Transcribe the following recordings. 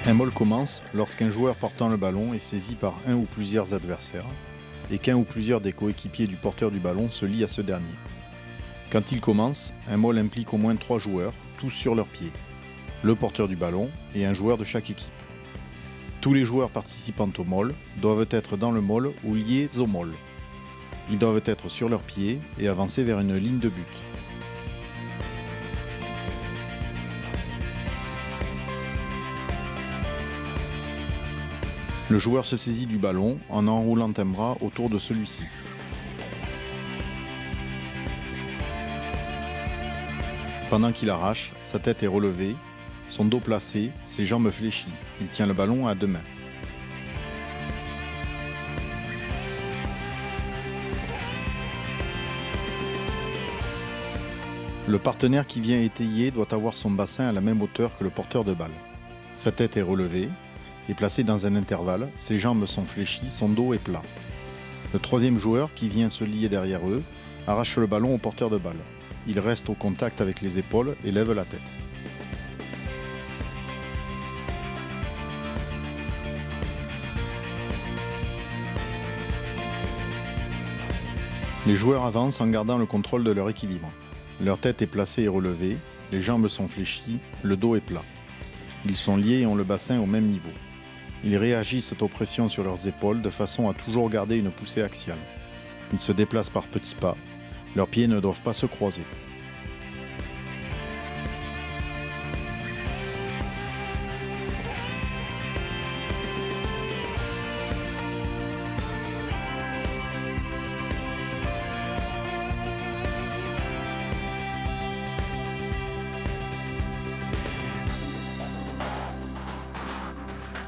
Un maul commence lorsqu'un joueur portant le ballon est saisi par un ou plusieurs adversaires et qu'un ou plusieurs des coéquipiers du porteur du ballon se lient à ce dernier. Quand il commence, un maul implique au moins 3 joueurs, tous sur leurs pieds, le porteur du ballon et un joueur de chaque équipe. Tous les joueurs participant au maul doivent être dans le maul ou liés au maul. Ils doivent être sur leurs pieds et avancer vers une ligne de but. Le joueur se saisit du ballon en enroulant un bras autour de celui-ci. Pendant qu'il arrache, sa tête est relevée, son dos placé, ses jambes fléchies. Il tient le ballon à 2 mains. Le partenaire qui vient étayer doit avoir son bassin à la même hauteur que le porteur de balle. Sa tête est relevée et placé dans un intervalle, ses jambes sont fléchies, son dos est plat. Le troisième joueur, qui vient se lier derrière eux, arrache le ballon au porteur de balle. Il reste au contact avec les épaules et lève la tête. Les joueurs avancent en gardant le contrôle de leur équilibre. Leur tête est placée et relevée, les jambes sont fléchies, le dos est plat. Ils sont liés et ont le bassin au même niveau. Ils réagissent aux pressions sur leurs épaules de façon à toujours garder une poussée axiale. Ils se déplacent par petits pas. Leurs pieds ne doivent pas se croiser.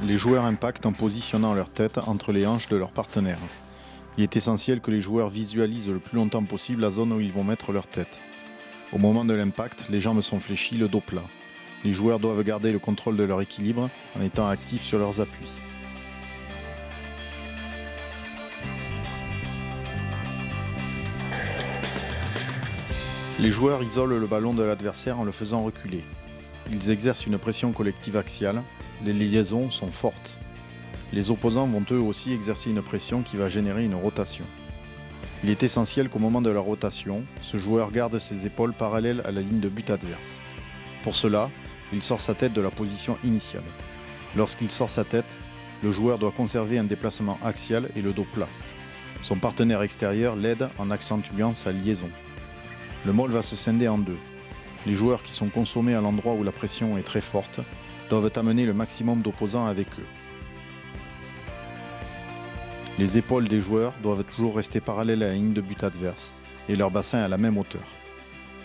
Les joueurs impactent en positionnant leur tête entre les hanches de leur partenaire. Il est essentiel que les joueurs visualisent le plus longtemps possible la zone où ils vont mettre leur tête. Au moment de l'impact, les jambes sont fléchies, le dos plat. Les joueurs doivent garder le contrôle de leur équilibre en étant actifs sur leurs appuis. Les joueurs isolent le ballon de l'adversaire en le faisant reculer. Ils exercent une pression collective axiale, les liaisons sont fortes. Les opposants vont eux aussi exercer une pression qui va générer une rotation. Il est essentiel qu'au moment de la rotation, ce joueur garde ses épaules parallèles à la ligne de but adverse. Pour cela, il sort sa tête de la position initiale. Lorsqu'il sort sa tête, le joueur doit conserver un déplacement axial et le dos plat. Son partenaire extérieur l'aide en accentuant sa liaison. Le maul va se scinder en 2. Les joueurs qui sont consommés à l'endroit où la pression est très forte doivent amener le maximum d'opposants avec eux. Les épaules des joueurs doivent toujours rester parallèles à la ligne de but adverse et leur bassin à la même hauteur.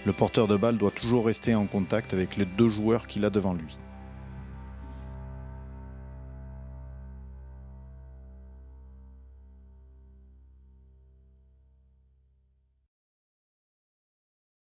Le porteur de balle doit toujours rester en contact avec les 2 joueurs qu'il a devant lui.